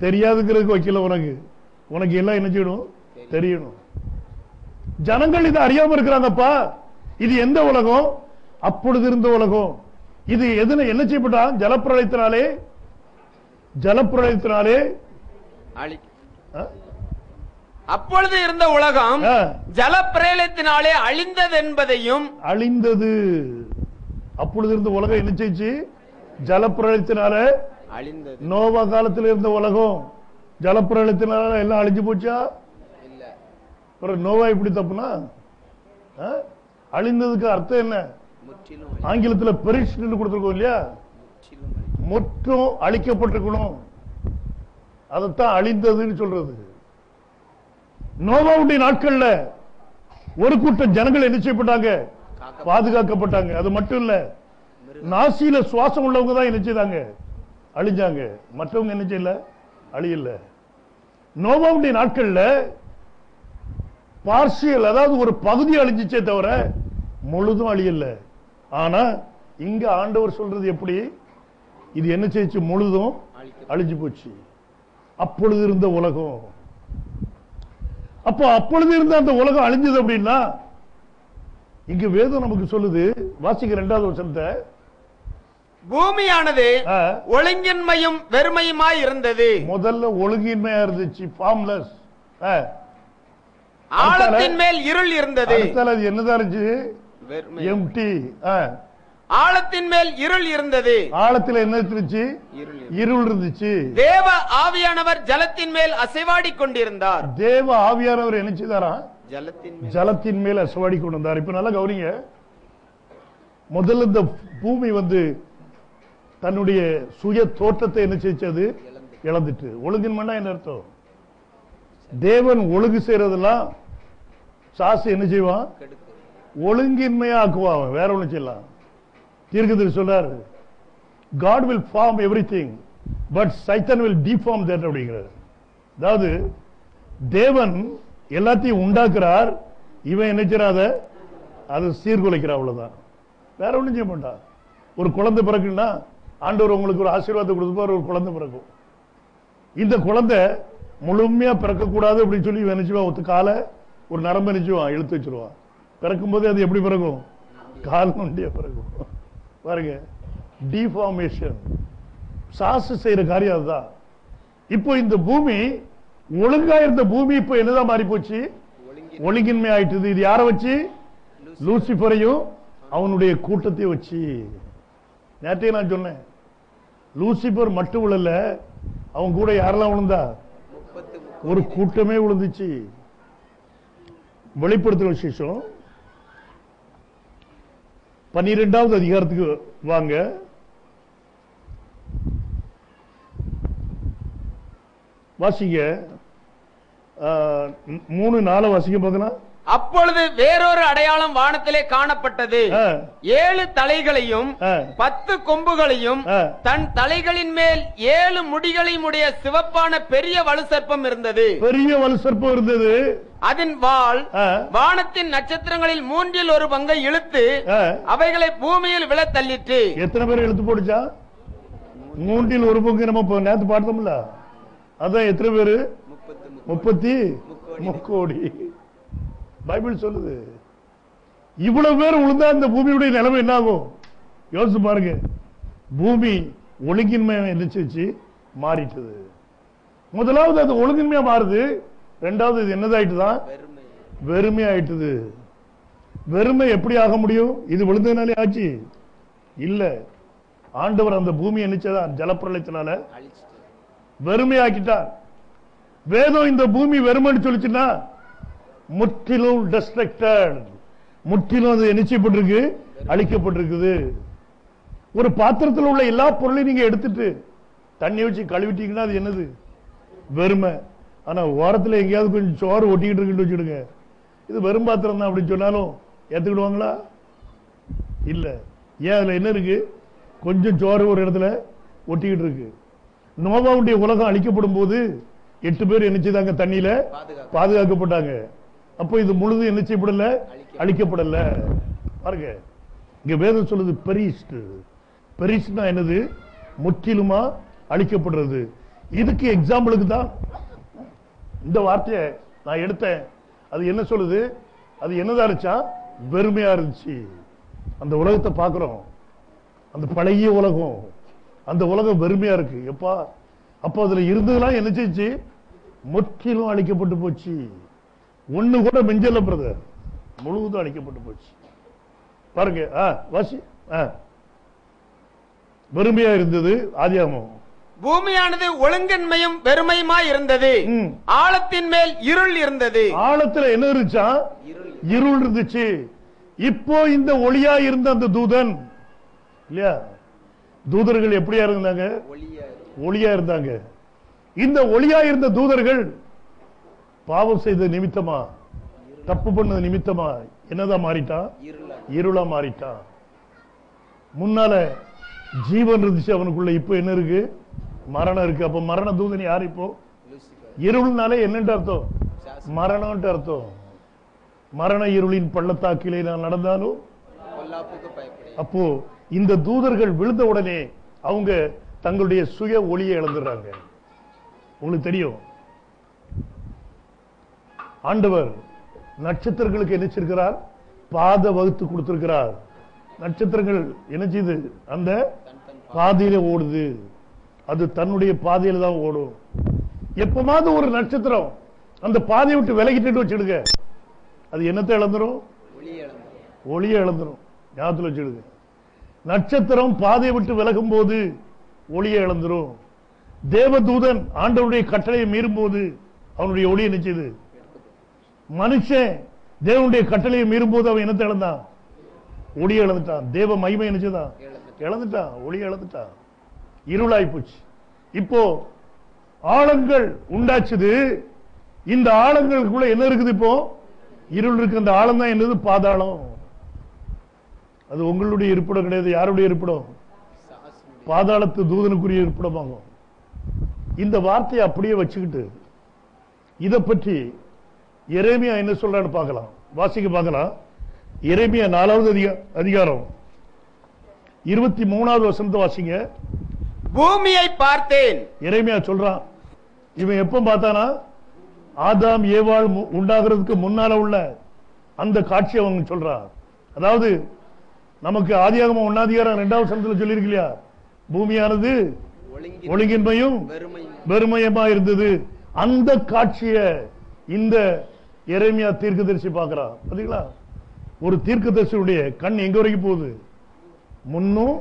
தெரியாதுங்கிறதுக்கு வைக்கல. உனக்கு எல்லாம் என்ன செய்யணும், தெரியணும். ஜனங்கள் இதை அறியாம இருக்கிறாங்கப்பா. இது எந்த உலகம்? அப்பொழுது இருந்த உலகம். இது எதுன என்ன செய்யப்பட்டான்? ஜலப்பிரளயத்தினாலே அப்பொழுது இருந்த உலகம் ஜலப்பிரளயத்தினாலே அழிந்தது என்பதையும். அழிந்தது. அப்பொழுது இருந்த உலகம் என்ன செய்ச்சு? ஜலப்பிரளயத்தினால அழிந்தது. நோவா காலத்தில் இருந்த உலகம் ஜலப்பிரளயத்தினால எல்லாம் அழிஞ்சு போச்சா? இல்ல. நோவா இப்படி தப்புனா அழிந்ததுக்கு அர்த்தம் என்ன? ஆங்கிலத்தில் பெரிஷ்டு கொடுத்திருக்கோம் இல்லையா? முற்றும் அழிக்கப்பட்டிருக்கணும். அதைத்தான் அழிந்ததுன்னு சொல்றது. நோவாவுடைய நாட்கள்ல ஒரு கூட்டம் ஜனங்கள் என்ன செய்யப்பட்டாங்க? பாதுகாக்கப்பட்டாங்க. அது மட்டும் இல்ல, நாசியில சுவாசம் உள்ளவங்க தான் என்ன செய்தாங்க? அழிஞ்சாங்க. மற்றவங்க என்ன செய்யல? அழியல. நோவாவுடைய நாட்கள்ல பார்சியல், அதாவது ஒரு பகுதி அழிஞ்சிச்சே தவிர முழுதும் அழியல. ஆனா இங்க ஆண்டவர் சொல்றது எப்படி? இது என்ன செய்ச்சு? முழுதும் அழிஞ்சு போச்சு. அப்பொழுது இருந்த உலகம். அப்போ அப்பொழுது இருந்த அந்த உலகம் அழிஞ்சது அப்படின்னா இங்க வேதம் நமக்கு சொல்லுது. வாசிக்க 2வது வசனத்தை. பூமியானது ஒழுங்கின்மையும் வெறுமையுமாய் இருந்தது. முதல்ல ஒழுங்கின்மையா இருந்துச்சு, ஃபார்ம்லெஸ். ஆழத்தின் மேல் இருள் இருந்தது. என்னதான் இருந்துச்சு? எம்டி. ஆழத்தின் மேல் இருள் இருந்தது. ஆழத்தில் என்ன இருந்துச்சு? இருள் இருந்துச்சு. தேவ ஆவியானவர் ஜலத்தின் மேல் அசைவாடி கொண்டிருந்தார். தேவ ஆவியானவர் என்ன செய்தாரா? ஜலத்தின் மேல் அசைவாடி கொண்டிருந்தார். இப்ப நல்லா கவனிங்க. முதல்ல இந்த பூமி தன்னுடைய சுய தோற்றத்தை என்ன செய்தது? இழந்துட்டு. ஒழுங்கின்மைனா என்ன அர்த்தம்? தேவன் ஒழுங்கு செய்யறதெல்லாம் சாசு என்ன செய்வான்? ஒழுங்கின்மையா ஆக்குவான். வேற ஒண்ணு செய்யலாம். தீர்க்கதரிசி சொல்றாரு, God will form everything but Satan will deform that அப்படிங்கிறார். அதாவது தேவன் எல்லாத்தையும் உண்டாக்குறார், இவன் என்ன செய்யறாத அது சீர்குலைக்கிற, அவ்வளவுதான். வேற ஒண்ணும் செய்ய மாட்டான். ஒரு குழந்தை பிறக்குன்னா ஆண்டவர் உங்களுக்கு ஒரு ஆசீர்வாதத்தை கொடுத்துப்பார். ஒரு குழந்தை பிறக்கும். இந்த குழந்தை முழுமையா பிறக்கக்கூடாது அப்படின்னு சொல்லி நினைச்சுவான். ஒத்து காலை ஒரு நரம்பு நினைச்சுவான், இழுத்து வச்சிருவான். பிறக்கும் போது அது எப்படி பிறக்கும்? கால் நொண்டியா பிறக்கும். பாருங்க, டிஃபார்மேஷன். சாசு செய்யற காரியம் அதுதான். இப்போ இந்த பூமி ஒழுங்கா இருந்த பூமி இப்ப என்னதான் மாறி போச்சு? ஒழுங்கின்மை ஆயிட்டது. இது யாரை வச்சு? லூசிபரையும் அவனுடைய கூட்டத்தை வச்சு. நேற்றையே நான் சொன்னேன், லூசிபர் மட்டும் விழல, அவன் கூட யாரெல்லாம் விழுந்தா? ஒரு கூட்டமே விழுந்துச்சு. வெளிப்படுத்துற விசேஷம் 12வது அதிகாரத்துக்கு வாங்க. வாசிங்க. 3:4 வாசிக்க பார்க்கலாம். அப்பொழுது வேறொரு அடையாளம் வானத்திலே காணப்பட்டது. 7 தலைகளையும் 10 கொம்புகளையும் தன் தலைகளின் மேல் 7 முடிகளையும் உடைய சிவப்பான பெரிய வலுசர்ப்பம் இருந்தது. பெரிய வலுசர்ப்பம் இருந்தது. அதன் வாள் வானத்தின் நட்சத்திரங்களில் 1/3 பங்கை இழுத்து அவைகளை பூமியில் விழ தள்ளிற்று. எத்தனை பேர் இழுத்து போடுச்சா? 1/3 பங்கு. நம்ம நேத்து பார்த்தோம்ல, அதான் எத்தனை பேரு? 33 கோடி. பைபிள் சொல்லுது. இவ்வளவு பேர் விழுந்தா இந்த பூமியுடைய நிலைமை என்ன ஆகும்? யோசிச்சு பாருங்க. பூமி ஒழுங்கின்மை எந்திரிச்சு மாறிட்டது. முதலாவது அது ஒழுங்கின்மையா மாறுது. இரண்டாவது இது என்னதாயிட்டுதான்? வெறுமை ஆயிட்டது. வெறுமை எப்படி ஆக முடியும்? இது விழுந்ததுனாலே ஆச்சு இல்ல. ஆண்டவர் அந்த பூமி என்னச்சதான் ஜலப்பிரளயத்தினால வெறுமையாக்கிட்டார். வேதம் இந்த பூமி வெறுமைன்னு சொல்லிச்சுன்னா முற்றிலும் டெஸ்ட்ரக்டட், முற்றிலும் அது என்ன செய்யப்பட்டிருக்கு? அழிக்கப்பட்டிருக்குது. ஒரு பாத்திரத்தில் உள்ள எல்லா பொருளையும் நீங்க எடுத்துட்டு தண்ணி வச்சு கழுவிட்டீங்கன்னா அது என்னது? வெறுமை. ஆனா ஓரத்தில் எங்கேயாவது கொஞ்சம் சோறு ஒட்டிக்கிட்டு இருக்குன்னு வச்சுடுங்க, இது வெறும் பாத்திரம் தான் அப்படின்னு சொன்னாலும் ஏத்துக்கிடுவாங்களா? இல்ல. ஏன்? அதுல என்ன இருக்கு? கொஞ்சம் சோறு ஒரு இடத்துல ஒட்டிக்கிட்டு இருக்கு. நோவாவுடைய உலகம் அழிக்கப்படும் போது 8 பேர் என்ன செய்தாங்க? தண்ணியில பாதுகாக்கப்பட்டாங்க. அப்போ இது முழுது என்ன செய்யப்படல? அழிக்கப்படல. பாருங்க, இங்க வேதம் சொல்லுது பெரிஸ்ட். பெரிஸ்ட்னா என்னது? முற்றிலுமா அழிக்கப்படுறது. இதுக்கு எக்ஸாம்பிளுக்கு தான் இந்த வார்த்தையை நான் எடுத்தேன். அது என்ன சொல்லுது? அது என்னதான் இருந்துச்சா? வெறுமையா இருந்துச்சு. அந்த உலகத்தை பார்க்கிறோம், அந்த பழைய உலகம், அந்த உலகம் வெறுமையா இருக்கு. எப்பா அப்போ அதுல இருந்ததெல்லாம் என்ன செஞ்சு? முற்றிலும் அழிக்கப்பட்டு போச்சு. ஒண்ணு கூட மிஞ்சல பிரதர், முழுவதும் அழிக்கப்பட்டு போச்சு. பாருங்க, வாசி. வெறுமையா இருந்தது ஆதியாகமம். பூமியானது ஒழுங்கின்மையும் வெறுமையுமாய் இருந்தது, ஆழத்தின் மேல் இருள் இருந்தது. ஆழத்துல என்ன இருந்துச்சா? இருள் இருந்துச்சு. இப்போ இந்த ஒளியா இருந்த அந்த தூதன் இல்லையா, தூதர்கள் எப்படியா இருந்தாங்க? ஒளியா இருந்தாங்க. இந்த ஒளியா இருந்த தூதர்கள் பாவம் செய்த நிமித்தமா, தப்பு பண்ணது நிமித்தமா என்னதான் மாறிட்டான்? இருளா மாறிட்டான். முன்னால ஜீவன் இருந்துச்சு அவனுக்குள்ள, இப்ப என்ன இருக்கு? மரணம் இருக்கு. அப்ப மரண தூதன் யார்? இப்போ இருள்னாலே என்னன்னு அர்த்தம்? மரணம் அர்த்தம். மரண இருளின் பள்ளத்தாக்கிலே நான் நடந்தாலும். அப்போ இந்த தூதர்கள் விழுந்த உடனே அவங்க தங்களுடைய சுய ஒளியை இழந்துடுறாங்க. உங்களுக்கு தெரியும், ஆண்டவர் நட்சத்திரங்களுக்கு என்ன செய்கிறார்? பாத வகுத்து கொடுத்திருக்கிறார். நட்சத்திரங்கள் என்ன செய்யுது? அந்த பாதையில ஓடுது. அது தன்னுடைய பாதையில தான் ஓடும். எப்பமாவது ஒரு நட்சத்திரம் அந்த பாதையை விட்டு விலகிட்டு வச்சிடுங்க, அது என்னத்தை இழந்துரும்? ஒளியை இழந்துரும். ஞாபகத்தில் வச்சிடுங்க. நட்சத்திரம் பாதையை விட்டு விலகும் போது ஒளியை இழந்துரும். தேவதூதன் ஆண்டவருடைய கட்டளையை மீறும் போது அவனுடைய ஒளி என்ன செய்யுது? மனுஷன் தேவனுடைய கட்டளையை மீறும் போது அவன் என்னத்தை இழந்தான்? ஒளியை இழந்துட்டான். தேவ மகிமை என்ன செய்தான்? இழந்துட்டான். ஒளியை இழந்துட்டான். இருளாய் போச்சு. இப்போ ஆழங்கள் உண்டாச்சுது. இந்த ஆழங்களுக்குள்ள என்ன இருக்குது? இப்போ இருள் இருக்கு. அந்த ஆழம் தான் என்னது? பாதாளம். அது உங்களுடைய இருப்பிடம் கிடையாது. யாருடைய இருப்பிடம்? பாதாளத்து தூதனுக்குரிய இருப்பிடமாகும். இந்த வார்த்தையை அப்படியே வச்சுக்கிட்டு இதை பற்றி எரேமியா என்ன சொல்றான்னு பார்க்கலாம், வாசிக்க பார்க்கலாம். எரேமியா 4வது அதிகாரம் 23வது வசனத்தை வாசிங்க. பூமியை பார்த்தேன். எரேமியா சொல்றான். இவன் எப்ப பார்த்தானா? ஆதாம் ஏவாள் உண்டாகிறதுக்கு முன்னால உள்ள அந்த காட்சி அவங்க சொல்றான். அதாவது நமக்கு ஆதியாகமம் 1 அதிகாரம் 2வது வசனத்துல சொல்லி இருக்கு இல்லையா, பூமியானது ஒழுங்கின்மையும் வெறுமையுமா இருந்தது. அந்த காட்சிய இந்த எரேமியா தீர்க்கதரிசி பார்க்கிறான். பாத்தீங்களா? ஒரு தீர்க்கதரிசியுடைய கண் எங்க வரைக்கும் போகுது? முன்னும்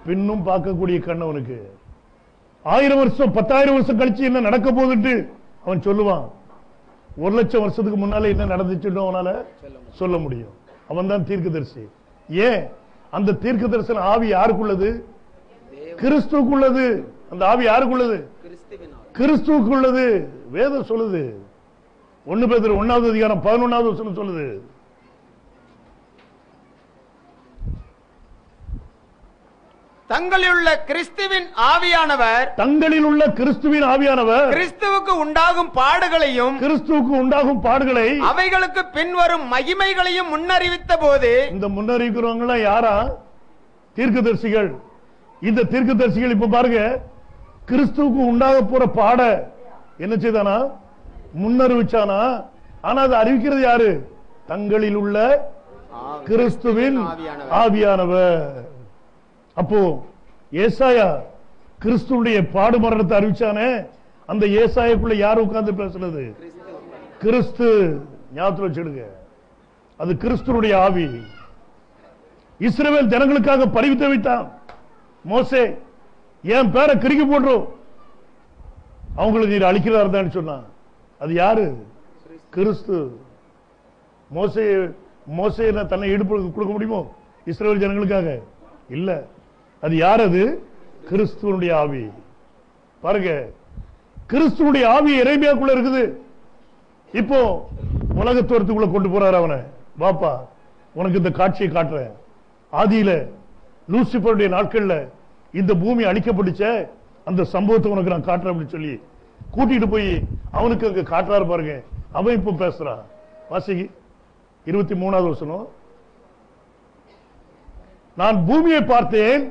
பின்னும் பார்க்கக்கூடிய கண் அவனுக்கு. 1000 வருஷம் 10,000 வருஷம் கழிச்சு என்ன நடக்க போகுதுட்டு அவன் சொல்லுவான். 1,00,000 வருஷத்துக்கு முன்னால என்ன நடந்துச்சுன்னு அவனால சொல்ல முடியும். அவன் தான் தீர்க்கதரிசி. ஏன்? அந்த தீர்க்க தரிசன ஆவி யாருக்குள்ளது? கிறிஸ்துவுக்குள்ளது. அந்த ஆவி யாருக்குள்ளது? கிறிஸ்துவுக்குள்ளது. வேதம் சொல்லுது. 1 பேதுரு 1வது அதிகாரம் 11வது வசனம் சொல்லுது. தங்களில் உள்ள கிறிஸ்துவின் ஆவியானவர், தங்களில் உள்ள கிறிஸ்துவின் ஆவியானவர் கிறிஸ்துவுக்கு உண்டாகும் பாடுகளையும், கிறிஸ்துவுக்கு உண்டாகும் பாடுகளை, அவைகளுக்கு பின்வரும் மகிமைகளையும் முன்னறிவித்த போது. இந்த முன்னறிவிக்கிறவங்க யாரா? தீர்க்கதரிசிகள். இந்த தீர்க்கதரிசிகள் இப்ப பாருங்க, கிறிஸ்துவுக்கு உண்டாக போற பாட என்ன செய்தானா? முன்னறிவிச்சானா. ஆனா அதை அறிவிக்கிறது யாரு? தங்களில் உள்ள கிறிஸ்துவின் ஆவியானவர். அப்போ ஏசாயா கிறிஸ்துவுடைய பாடு மரணத்தை அறிவிச்சானே, அந்த ஏசாயாக்குள்ள யார் உட்கார்ந்து பேசுறது? கிறிஸ்து. ஞாபகத்தில் வச்சிடுங்க, அது கிறிஸ்துவுடைய ஆவி. இஸ்ரவேல் ஜனங்களுக்காக பரிவித்து வைத்தான். மோசே என் பேரை கிறுக்கி போடுறோம், அவங்களுக்கு நீர் அழிக்கிறதா இருந்தான்னு சொன்னான். அது யாரு? கிறிஸ்து. மோசே தன்னை ஈடுபட கொடுக்க முடியுமோ இஸ்ரவேல் ஜனங்களுக்காக? இல்ல. அது யார்? அது கிறிஸ்துவனுடைய ஆவி. பாருங்க, கிறிஸ்துவனுடைய ஆவி எரேமியாக்குள்ள இருக்குது. இப்போ உலகத்தோரத்துக்குள்ள கொண்டு போறாரு அவனை. பாப்பா, உனக்கு இந்த காட்சியை காட்டுறேன். ஆதியில லூசிபருடைய நாட்கள்ல இந்த பூமி அழிக்கப்பட்டுச்ச, அந்த சம்பவத்தை உனக்கு நான் காட்டுறேன் அப்படின்னு சொல்லி கூட்டிட்டு போய் அவனுக்கு அங்க காட்டுறாரு. பாருங்க, அவன் இப்ப பேசுறான். வாசிக்கு 23வது வசனம். நான் பூமியை பார்த்தேன்,